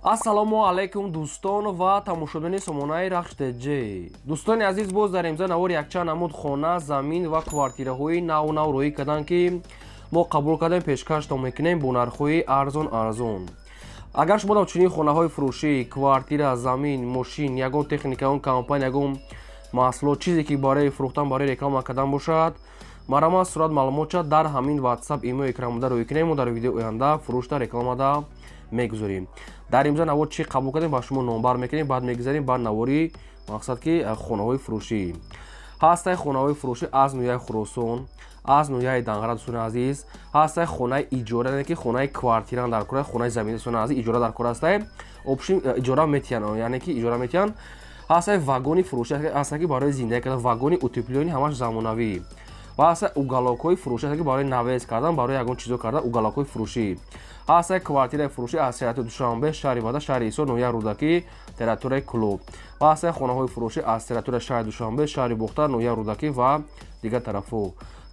ассалому алайкум дӯстон ва тамошобини сомонаи рахштеҷи. дӯстони азиз, боз дар имза навори якчанд намуд хона, замин ва квартираҳои нав рӯӣ карданд, ки мо қабул кардем пешкаштон мекунем бо нархҳои арзон. агар шумо дар чунин хонаҳои фурӯшӣ, квартира, замин, мошин, ягон техника, ягон компания, ягон маҳсулот, чизе ки барои фурӯхтан, барои реклама кардан бошад, марҳамат сурат маълумот шад дар ҳамин ватсап имои экранмуда рӯй кунем. мо дар видеои оянда фурӯшта рекламада мегузорем. дар имза навор чӣ қабул кардем ба шумо номбар мекунем, баъд мегузарем ба навори мақсад ки хонаҳои фурӯшӣ ҳастаи хонаҳои фурӯшӣ аз ноҳияи Хуросон, аз ноҳияи Дангара дӯстони азиз, ҳастаи хонаи иҷора, яъне ки хонаи квартира дар кор, хонаи замин дӯстони азиз иҷора дар кор астаи опшин иҷора метиҳанд, яъне ки иҷора метиҳанд. ҳастаи вагони фурӯшӣ ҳаста ки барои зиндагӣ кардан, вагони утеплёни ҳамаш замонавӣ ва ҳастаи уголокҳои фурӯшӣ ҳаста ки барои навес кардан, барои ягон чизо кардан, уголокҳои фурӯшӣ ҳастаи квартираи фурӯшӣ аз территорияи Душанбе, шаҳри Вада, шаҳри Исор, ноҳияи Рӯдакӣ, территорияи Клуб ва ҳастаи хонаҳои фурӯшӣ аз территорияи шаҳри Душанбе, шаҳри Бухтар, ноҳияи Рӯдакӣ ва дигар тарафҳо.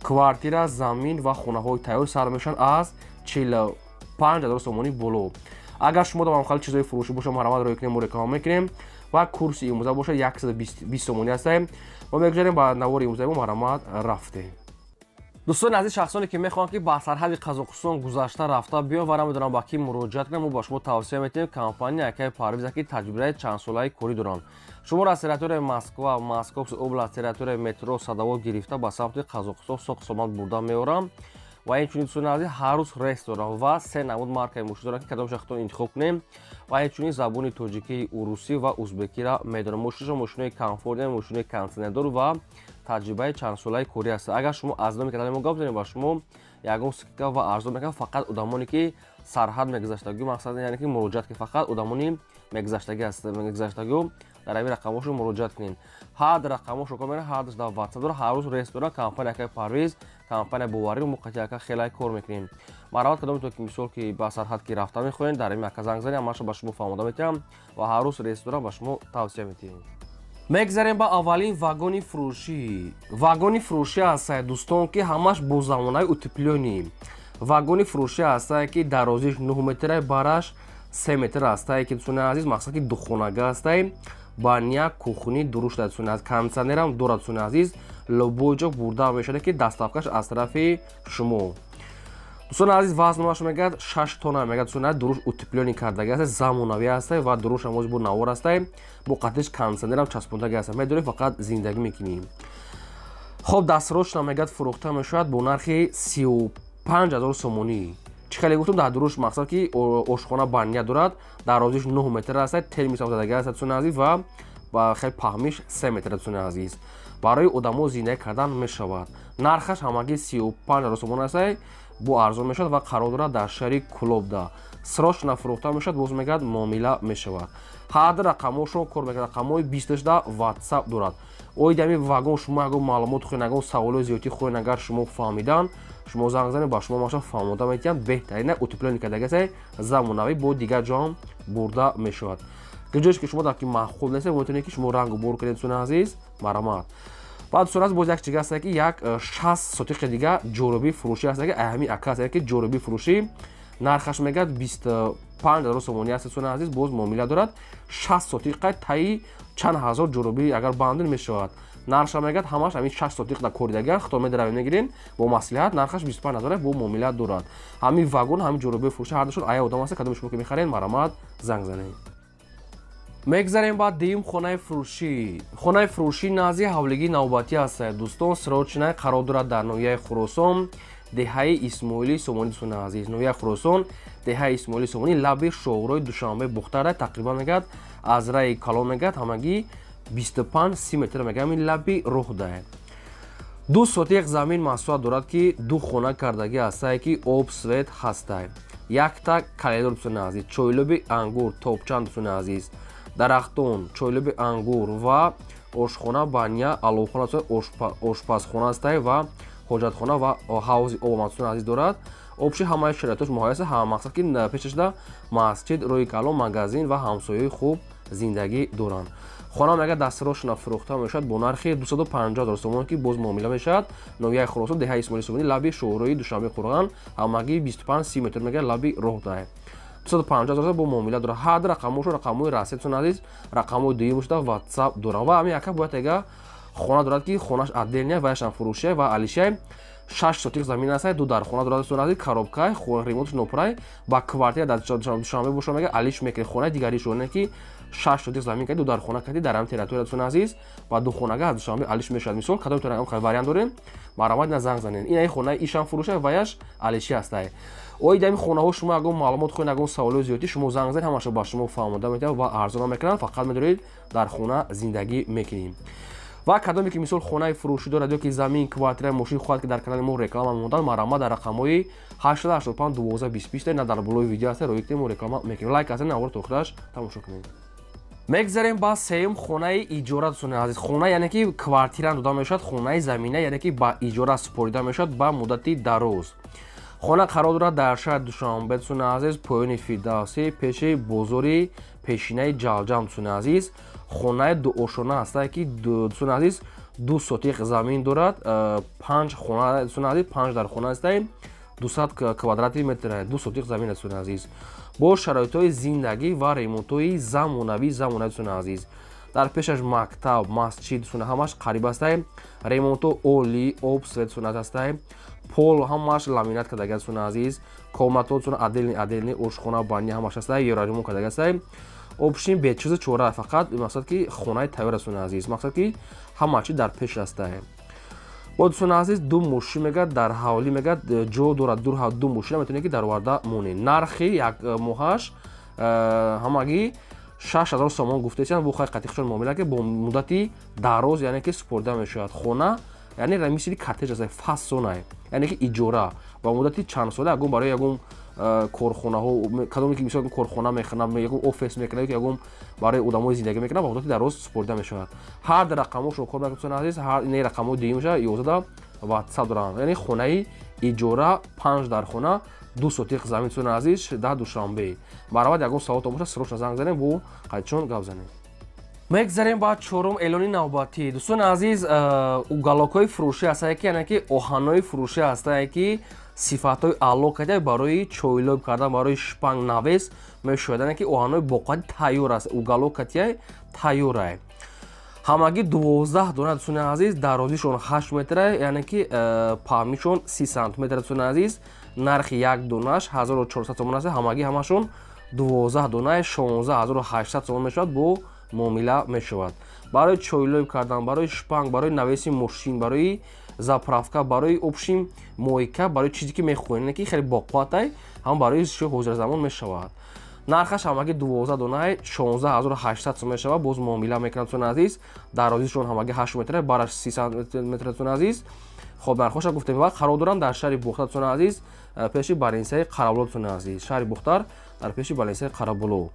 квартира, замин ва хонаҳои тайёр сар мешаванд аз 45 000 сомонӣ боло. агар шумо дорам хали чизои фурӯшӣ бошад, марҳамат рӯй кунем, мо реклама мекунем ва курси имрӯза бошад 120 сомонӣ астаем. мо мегузарем ба навори имрӯзаи мо, марҳамат, рафтем. дӯстони азиз, шахсоне ки мехоҳанд ки ба сарҳади Қазоқистон гузашта рафта биён ва намедонам ба кӣ муроҷиат кунам, мо ба шумо тавсия метиҳем компания Якаи Парвиза, ки таҷрибаи чандсолаи корӣ доранд. шуморо аз территорияи Москва, Московская област, территорияи метро Садовод гирифта ба самти Қазоқистон соқ саломат бурда меорам ва инчунин дӯстони азиз, ҳар рӯз рейс дорам ва 3 намуд маркаи мошин дорам, ки кадомаш хатон интихоб кунем ва инчунин забони тоҷикӣ, урусӣ ва узбекиро медонам. мошинашон мошинои комфортни, мошинои кондитсионердор ва таҷрибаи чандсолаи корӣ аст. агар шумо аз номи канали мо гап зонем ба шумо ягон скидка ва арзон мекунам, фақат одамоне ки сарҳад мегузаштагӣ, мақсад яъне ки муроҷиат ки фақат одамони мегузаштагӣ аст, мегузаштагиҳо дар ҳамин рақамҳошон муроҷиат кунед. ҳад рақамҳошро кор мекунед, ҳадаш дар ватсап дора, ҳар рӯз рейс дора. компания Якаи Парвиз, компания боварӣ, мо қати яка хеле кор мекунем. марҳамат, кадометон ки мисол ки ба сарҳад ки рафта мехоҳед, дар ҳамин яка занг занед, ҳамаашро ба шумо фаҳмода метиҳам ва ҳар рӯз рейс дора, ба шумо тавсия метиҳем. мегзарем ба аввалин вагони фурӯшӣ. вагони фурӯшӣ ҳастае дӯстон, ки ҳамаш бо замонаи утеплёни. вагони фурӯшӣ ҳастае ки дарозиш 9 метр, бараш 3 метр ҳастае, ки дӯстони азиз, мақсад ки духонага ҳастае, баня, кухни дуруш дар дӯстони азиз, кондитсионерам дорад дӯстони азиз, лобоҷо бурда мешавад, ки дастафкаш аз тарафи шумо. дӯстони азиз, вазнамаш мегӯяд 6 тонна мегӯяд дӯстони азиз, дуруш утеплёни кардагӣ ҳастае, замонавӣ ҳастае ва дуруш ҳамоз бо навор ҳастае, бо қатиш кондитсионерам часпондагӣ ҳастае, медорем фақат зиндагӣ мекунем. хоб, дастфирошам мегӯяд фурӯхта мешавад бо нархи 35 000 сомонӣ. чӣ хеле гуфтам, дар дуруш мақсад ки ошхона баня дорад, дарозиш 9 метр ҳастае, термисам задагӣ ҳастае дӯстони азиз ва хеле паҳмиш 3 метр дӯстони азиз. барои одамо зиндагӣ кардан мешавад. нархаш ҳамагӣ 35 000 сомон ҳастае, бо арзон мешавад ва қарор дорад дар шаҳри Клобда. срочно фурӯхта мешавад, боз мегӯяд муомила мешавад. ҳад рақамҳошон кор мекунад, рақамҳои 20 да ватсап дорад. оиди ҳамин вагон шумо ягон маълумот хоҳед, ягон саволои зиёдӣ хоҳед, агар шумо фаҳмидан, шумо занг занед, ба шумо маша фаҳмода метиҳам. беҳтарина утеплёни кардагӣ астае, замонавӣ бо дигар ҷом бурда мешавад. ҷоеш ки шумо дар ки маъқул нестед, метавонед ки шумо рангу бор кунед дӯстони азиз, марҳамат. баъд дӯстони азиз, боз як чиз астае ки як 60 сотиқи дига ҷоробии фурӯшӣ астае, ки ҳамин ака астае, ки ҷоробии фурӯшӣ нархаш мегӯяд 25 000 сомонӣ аст дӯстони азиз, боз муомила дорад. 60 сотиқа таи чанд ҳазор ҷоробӣ агар бандил мешавад. нархаша мегӯяд ҳамаш ҳамин 6 сотиқ дар коридагиан, хитоб медаравед мегирен бо маслиҳат, нархаш 25 000 бо муомила дорад. ҳамин вагон, ҳамин ҷоробии фурӯшӣ ҳардушон ая одам аст, кадоми шумо ки мехаред, марҳамат, занг занед. мегзарем ба дуюм хонаи фурӯшӣ. хонаи фурӯшӣ назди ҳавлигии навбатӣ астае дӯстон, срочна қарор дорад дар ноҳияи Хуросон, деҳаи Исмоилӣ Сомонӣ дӯстони азиз. ноҳияи Хуросон, деҳаи Исмоилӣ Сомонӣ, лаби шоҳрои Душанбе Бухтара, тақрибан мегӯяд аз раи Калон мегӯяд ҳамагӣ 25-30 метр мегӯяд, ҳамин лаби роҳ дае. 2 сотиқ замин маҳсулат дорад, ки 2 хона кардагӣ астае, ки об свет ҳастае. якта каледор дӯстони азиз, чойлоби ангур, топчан дӯстони азиз, дарахтон, чойлоби ангур ва ошхона, баня, аловхона, ошпазхона астае ва ҳоҷатхона ва ҳавзи обам дӯстони азиз дорад. обши ҳамаи шароитош муҳайё аст, ҳама мақсад ки пешаш да масҷид, роҳи калон, магазин ва ҳамсояи хуб зиндагӣ доранд. хона мегӯяд дастфирошона фурӯхта мешавад бо нархи 250 000 сомон, ки боз муомила мешавад. ноҳияи Хуросон, деҳаи Исмоилӣ Сомонӣ, лаби шоҳрои Душанбе Қурған, ҳамагӣ 25-30 метр мегӯяд, лаби роҳ дае. 250,000 бо муомила дора. Ҳад рақамошо рақамои расетсон азиз, рақамои дуюмш да WhatsApp дора. Ва ами яка бояд ега хона дорад ки хонаш отдельная ваяшам фурӯшия ва алишай 6 сотиқ замин аст, ду дар хона дорад сон азиз, коробка, ремонтш нопрай ба квартира дар Душанбе бошам мега алиш мекре хона дигари шоне ки 6 сотиқ замин кади ду дар хона кади дар ам территория сон азиз, ба ду хонага аз Душанбе алиш мешад. Мисол кадом тора ам вариант дорем, марамад на занг занен. Ин ай хона ишам фурӯша ваяш алиши астай. Ой дами хонаҳо шумо агон маълумот хоҳед, агон саволои зиёдӣ шумо занг занед, ҳамаша ба шумо фаҳмода метавад ва арзон мекунанд, фақат медоред дар хона зиндагӣ мекунем. ва кадоме ки мисол хонаи фурӯшӣ дорад ёки замин, квартира, мошини худат ки дар канали мо реклама мемонад, марама дар рақамҳои 885 1225 на дар болои видео аст, рои мо реклама мекунем. Лайк азен аввал то охираш тамошо кунед. мегзарем ба сеюм хонаи иҷоратсон азиз. Хона яъне ки квартира дода мешавад, хонаи замина яъне ки ба иҷора супорида мешавад ба муддати дароз. хона қарор дорад дар шаҳри Душанбе цун азиз, поёни Фирдавсӣ, пеши бозори пешинаи Ҷалҷам цун азиз. хонаи дуошона астае ки цун азиз 2 сотиқ замин дорад, 5 хона цун азиз, 5 дар хона астае, 200 квадрати метр, 2 сотиқ замин цун азиз. бо шароитҳои зиндагӣ ва ремонтҳои замонавӣ цун азиз. дар пешаш мактаб, масҷид цун ҳамаш қариб астае, ремонтҳо оли, об, свет цун астае. пол ҳамаш ламинат кардага цун азиз, комнатҳо цун отдельни ошхона, баня ҳамаш астае, евроремонт кардага астае. обшин бечиза чора, фақат мақсад ки хонаи тавира цун азиз, мақсад ки ҳама чи дар пеш астае. бо цун азиз ду мошин мега дар ҳавлӣ мега ҷо дорад, ду мошина метавонед ки дар варда монед. нархи як моҳаш ҳамагӣ 6000 сомон гуфтесиянд, бо хай қатиқшон муомила ки бо муддати дароз яъне ки супорида мешавад. хона яъне мисли коттедж аст, фасонае, яъне ки иҷора ба муддати чанд сола ягон барои ягон корхонаҳо, кадоме ки мисол корхона мехонам, ягон офис мекунад, ягон барои одамои зиндагӣ мекунад, ба муддати дароз супорида мешавад. ҳар рақамҳо шумо кор мекунед азиз, ҳар ин рақамҳои дуюмша 11 WhatsApp доранд. яъне хонаи иҷора 5 дар хона 2 сотиқ замин цун азиз дар Душанбе. баравад ягон савол боша срочно занг занем, бо қайчон гап занем. мегзарем ба чорум эълони навбатӣ. дӯстони азиз, угалокҳои фурӯшӣ ҳастае ки яъне ки оҳанҳои фурӯшӣ ҳастае ки сифатҳои аъло карда барои чойлоб кардан, барои шпанг навес мешавад, яъне ки оҳанҳои боқуати тайёр аст, угалок катияй тайёрае. ҳамагӣ 12 дона дӯстони азиз, дарозишон 8 метра, яъне ки паҳмишон 30 сантиметр дӯстони азиз. нархи як донаш 1400 сомон аст, ҳамагӣ ҳамашон 12 донае 16800 сомон мешавад, бо муомила мешавад. барои чойлоб кардан, барои шпанг, барои навеси мошин, барои заправка, барои обшим мойка, барои чизе ки мехоҳед ки хеле боқуатай, ҳам барои ҳозирзамон мешавад. нархаш ҳамагӣ 12 донае 16800 сомон мешавад, боз муомила мекунад цун азиз. дарозишон ҳамагӣ 8 метр, бараш 30 сантиметр цун азиз. хоб нархоша гуфтем ва қарор доранд дар шаҳри Бухтар цун азиз, пеши баленсияи Қарабуло цун азиз. шаҳри Бухтар дар пеши баленсияи Қарабуло.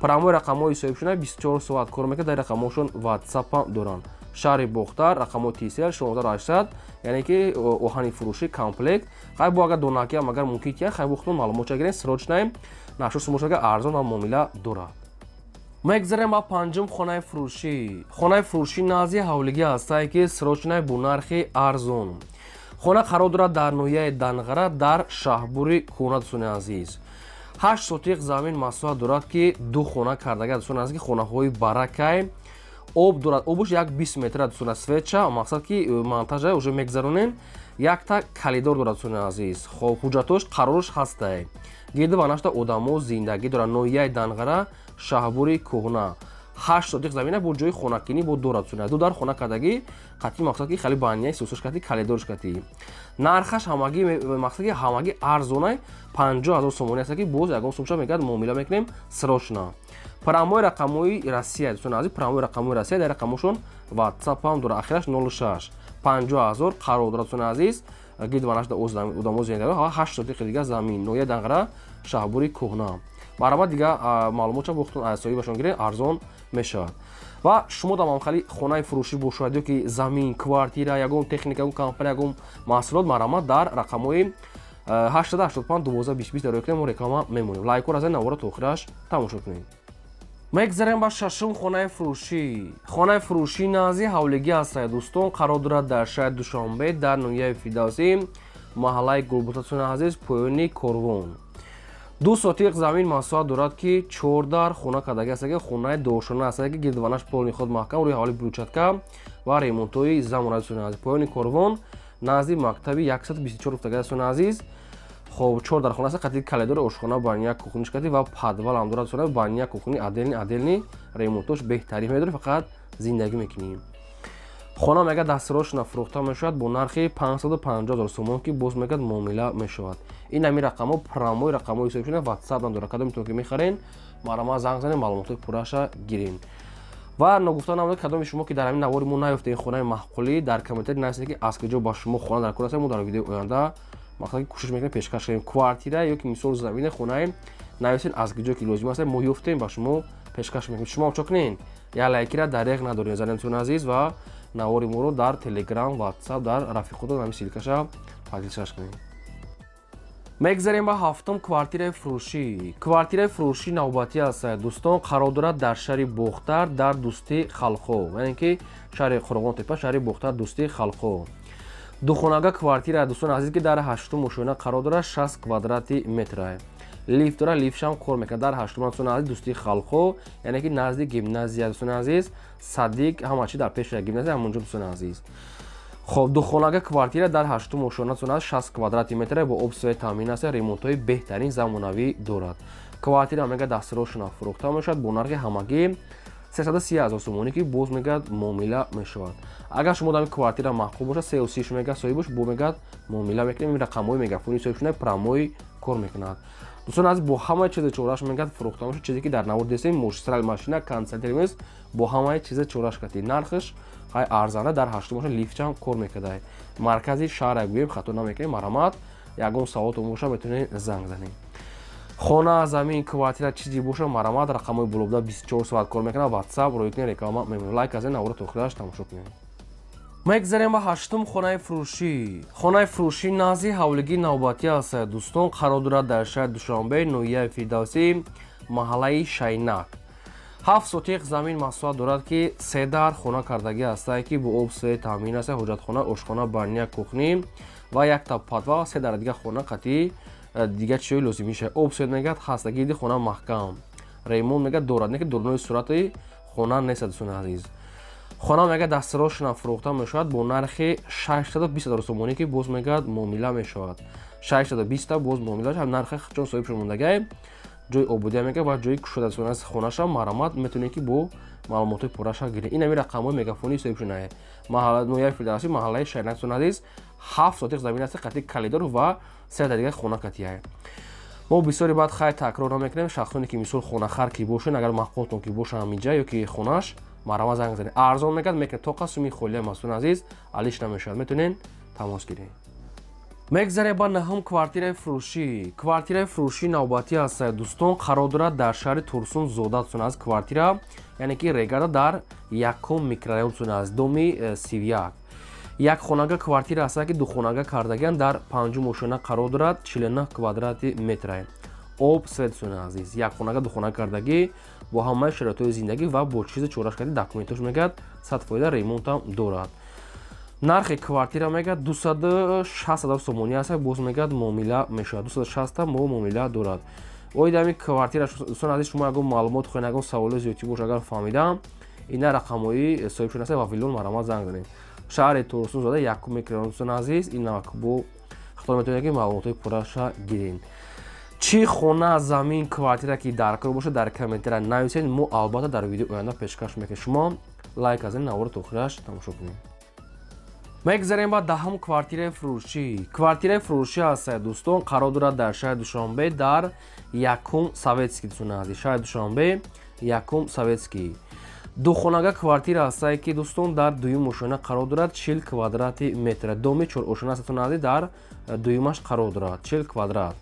прамои рақамҳои ҳисобшуна 24 соат кор мекунад, дар рақамҳошон WhatsApp доранд. шаҳри Бухтар рақамҳои TCL 16800, яъне ки оҳани фурӯшӣ комплект. хай бо агар донакиам агар мумкин ки хай бухтон маълумота гирем, срочно нашо сумошага арзон ва муомила дорад. мегзарем ба панҷум хонаи фурӯшӣ. хонаи фурӯшӣ назди ҳавлигӣ ҳастае ки срочно бо нархи арзон. хона қарор дорад дар ноҳияи Данғара дар Шаҳбури Кӯҳна дӯстони азиз. 8 сотиқ замин масоҳат дорад ки ду хона кардага дӯстони азиз, ки хонаҳои баракай. об дорад, обуш як 20 метр дӯстона свеча, мақсад ки монтажа уже мегзаронем. якта калидор дорад дӯстони азиз. хоб ҳуҷҷатош қарорш ҳастае. гирда ба нашта одамо зиндагӣ дорад. ноҳияи Данғара Шаҳбури Кӯҳна. 8 сотиқ замина бо ҷои хонакинӣ бо дорад дӯстони азиз. ду дар хона кардагӣ қатъи мақсад ки хеле банияи сӯсош кати калидорш кати. нархаш ҳамагӣ мақсад ки ҳамагӣ арзонай 50000 сомони аст ки боз ягон сумша мегӯяд муомила мекунем срочно. прамои рақамҳои Россия дӯстони азиз, прамои рақамҳои Россия дар рақамҳошон WhatsApp ҳам дорад. ахираш 06 50000 қарор дорад дӯстони азиз. гирд ба нашта одамо зиндагӣ ва 8 сотиқи дига замин. ноҳияи Данғара Шаҳбури Кӯҳна. барама дига маълумота бухтон асоибашон гирем, арзон мешавад. ва шумо дар мамхали хонаи фурӯшӣ бошад ёки замин, квартира, ягон техника, ягон компания, ягон маҳсулот, марама дар рақамҳои 885 1225 дар рӯйкунем мо реклама мемонем. лайкор азен навора то охираш тамошо кунед. мегзарем ба шашум хонаи фурӯшӣ. хонаи фурӯшӣ назди ҳавлигӣ ҳастае дӯстон, қарор дорад дар шаҳри Душанбе дар ноҳияи Фирдавсӣ, маҳаллаи Гулбута цун азиз, поёни Корвон. 2 сотиқ замин масоҳат дорад ки 4 дар хона кардаги аст ки хонаи дошона аст ки гирдванаш полни худ маҳкам рӯи ҳаволи брӯчатка ва ремонтҳои замонави дӯстони азиз. Поёни корвон назди мактаби 124 уфтаги дӯстони азиз. хоб 4 дар хона аст, қатиди калидори ошхона баня кухни шкати ва подвал ҳам дорад дӯстони баня кухни аделни ремонтош беҳтарин медори, фақат зиндагӣ мекунем. хона мега дастирошона фурӯхта мешавад бо нархи 550,000 сомон ки боз мегад муомила мешавад. ин ҳамин рақамҳо промои рақамҳои ҳисоб шуда WhatsApp нам дорад. кадом ки мехарен марама занг занед маълумотои пурраша гирин. ва нагуфта намуд кадоми шумо ки дар ҳамин навори мо наёфтед хонаи маъқули дар комментари нависед ки аз куҷо ба шумо хона дар кор аст. мо дар видеои оянда мақсад ки кӯшиш мекунем пешкаш кунем квартира ё ки мисол замини хонаи нависед аз куҷо ки лозим аст мо ёфтем ба шумо пешкаш мекунем. шумо чо кунед я лайкира дареғ надоред занедсон азиз ва навори моро дар Telegram, WhatsApp, дар рафиқото ҳамин силкаша подписаш кунед. мегзарем ба ҳафтум квартираи фурӯшӣ. квартираи фурӯшӣ навбатӣ аст дӯстон, қарор дорад дар шаҳри Бохтар дар Дӯстии Халқо, яъне ки шаҳри Қурғонтепа, шаҳри Бохтар, Дӯстии Халқо. духонага квартира дӯстон азиз ки дар 8-ум ошона қарор дорад 60 квадрати метр. лифт дорад, лифтшам кор мекунад дар 8-ум дӯстон азиз Дӯстии Халқо, яъне ки назди гимназия дӯстон азиз, Садиқ ҳама чи дар пеши гимназия ҳамонҷо дӯстон азиз. хоб духонага квартира дар 8-ум ошона дӯстон азиз 60 квадрати метр бо об сувои таъмин аст, ремонтҳои беҳтарин замонавӣ дорад. квартира мега дастирошона фурӯхта мешавад бо нархи ҳамагӣ 330,000 сомонӣ ки боз мегад муомила мешавад. агар шумо дар квартира маъқул бошад 36 мега соҳибош бо мегад муомила мекунем. ин рақамҳои мегафони ҳисоб шуда промои кор мекунад. дӯстон азиз бо ҳамаи чизе чораш мегад фурӯхта мешавад. чизе ки дар навор дестем муштрал машина кондитсионер бо ҳамаи чизе чораш кати нархш хай арзана дар 8-ум ошона лифтчам кор мекард. маркази шаҳр гӯем хато намекунем. марамат ягон саволтон боша метавонед занг занед. хона замин квартира чизи боша марамат рақамҳои болобуда 24 соат кор мекунад. WhatsApp рӯи кунед реклама мемонад. лайк аз ин навора то охираш тамошо кунед. мегзарем ба 8-ум хонаи фурӯшӣ. хонаи фурӯшӣ назди ҳавлигии навбатӣ аст дӯстон, қарор дорад дар шаҳри Душанбе, ноҳияи Фирдавсӣ, маҳаллаи Шайнак. 7 сотиқ замин масоҳат дорад ки 3 дар хона кардагӣ аст ки бо об сувои таъмин аст, ҳоҷатхона, ошхона, баня кухни ва якта подвал. 3 дар дига хона қатӣ дига чиёи лозимӣ шаҳ. об сувои мегад ҳаста гирди хона маҳкам. ремонт мегад дорад, не ки дурнои сурати хона нест дӯстони азиз. хона мега дастирошона фурӯхта мешавад бо нархи 620,000 сомонӣ ки боз мегад муомила мешавад. 620 боз муомила мешавад. нархи чон соҳиб мондагай ҷои обудия мега ва ҷои кушода дӯстони азиз хонаша марамат метавонед ки бо маълумотои пурраша гиред. ин ҳамин рақамҳои мегафони соҳиб шудаe маҳалла ноҳияи Фирдавсӣ, маҳаллаи Шайнак дӯстони азиз 7 сотиқ замин аст, қатиди калидор ва 3 дига хона катия. мо бисёри баъд хай такрор намекунем. шахсоне ки мисол хонахар ки бошен, агар маҳқултон ки боша ҳаминҷа ё ки хонаш марама занг занед. арзон мегад мекунед то қасми холия мастун азиз алиш намешавад. метавонед тамос гиред. мегзарем ба 9-ум квартираи фурӯшӣ. квартираи фурӯшӣ навбатӣ аст дӯстон, қарор дорад дар шаҳри Турсун Зода дӯстон азиз. квартира яъне ки регарда дар 1-ум микрорайон дӯстон азиз, доми 31. як хонага квартира аст ки духонага кардагиан дар 5-ум ошона қарор дорад 49 квадрати метр. об свет дӯстони азиз. як хонага духонага кардагӣ бо ҳамаи шароитҳои зиндагӣ ва бо чизи чораш карди документош мегад 100% ремонтам дорад. нархи квартира мегад 260,000 сомонӣ аст, боз мегад муомила мешавад. 260 мо муомила дорад. оид ҳамин квартира дӯстон азиз шумо ягон маълумот хоҳед, ягон саволи зиёдӣ бош, агар фаҳмидам ина рақамҳои соҳиб шуда аст ва виллон марамат занг занед. шаҳри Турсун Зода 1-ум микрорайон дӯстон азиз. ина бо хатор метавонед ки маълумотои пурраша гиред. чӣ хона замин квартира ки дар кор бошад дар комментария нависед. мо албатта дар видеои оянда пешкаш мекунем. шумо лайк аз ин навора то охираш тамошо кунед. мегзарем ба 10-ум квартираи фурӯшӣ. квартираи фурӯшӣ аст дӯстон, қарор дорад дар шаҳри Душанбе дар 1-ум Советский дӯстон азиз. шаҳри Душанбе 1-ум Советский. духонага квартира аст ки дӯстон дар 2-ум ошона қарор дорад 40 квадрати метр. доми 4 ошона аст дӯстон азиз, дар 2-умаш қарор дорад 40 квадрат.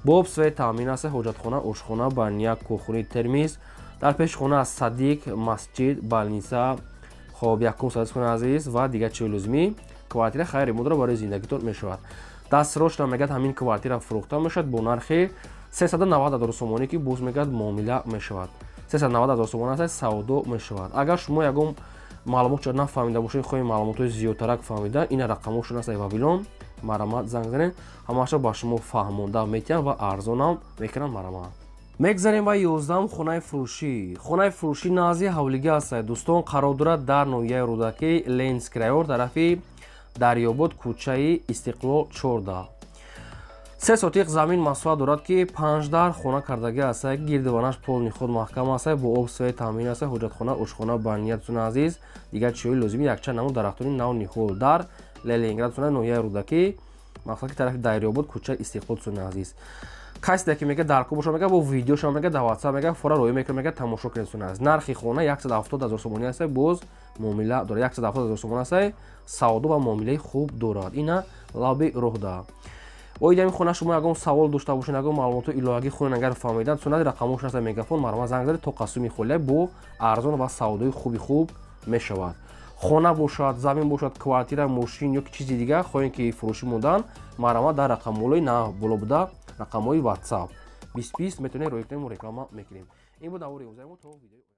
бо сувои таъмин аст, ҳоҷатхона, ошхона, баня кухни, термиз. дар пеши хона аст Садиқ, масҷид, балниса. хоб 1-ум Советский азиз ва дигар чизи лозимӣ. квартира хай ремонтро барои зиндагитон мешавад. дастирошона мегад ҳамин квартира фурӯхта мешавад бо нархи 390,000 сомонӣ ки боз мегад муомила мешавад. 390,000 сомон аст, савдо мешавад. агар шумо ягон маълумот шуд нафаҳмида бошед, хоҳед маълумотҳои зиёдтарак фаҳмида, ина рақамҳошон аст ва вилон марама занг занед. Ҳамаша ба шумо фаҳмонда метиҳам ва арзонам мекунанд марама. мегзарем ба 11 хонаи фурӯшӣ. Хонаи фурӯшӣ назди ҳавлига аст дӯстон, қарор дорад дар ноҳияи Рӯдакӣ, Ленскрайор, тарафи Дарёбод, кӯчаи Истиқлол 14. 3 сотиқ замин масоҳат дорад ки 5 дар хона кардагӣ аст. Гирдиванаш поли ход маҳкам аст, бо об сӯи таъмин аст, ҳоҷатхона, ошхона ба ниятатон азиз. Дигар чиҳои лозими якчанд намуд дарахтони нав ниҳол дар Ленинград, ноҳияи Рӯдакӣ, мақсад ки тарафи Дарёбод, кӯчаи Истиқлол азиз. Касе ки мега дар кӯбоша мега бо видеоша мега дар WhatsApp мега фора роё мекунад, мега тамошо кунед аст. Нархи хона 170,000 сомонӣ аст, боз муомила дорад. 170,000 сомон аст, савдо ва муомилаи хуб дорад. Ина лаби роҳда. Оида ин хона шумо ягон савол дошта бошед, ягон маълумоти иловагӣ хонед агар фаҳмидан, сонади рақамош аст мегафон марама занг занед, то қасуми холия бо арзон ва савдои хуб мешавад. хона бошад, замин бошад, квартира, мошин ё чизи дигар хоҳед ки фурӯшӣ мондан, марама дар рақамҳои на боло буда рақамҳои WhatsApp 2020 метавонед роё кунед, мо реклама мекунем. Ин буд аввори имрӯзаи мо, то видеои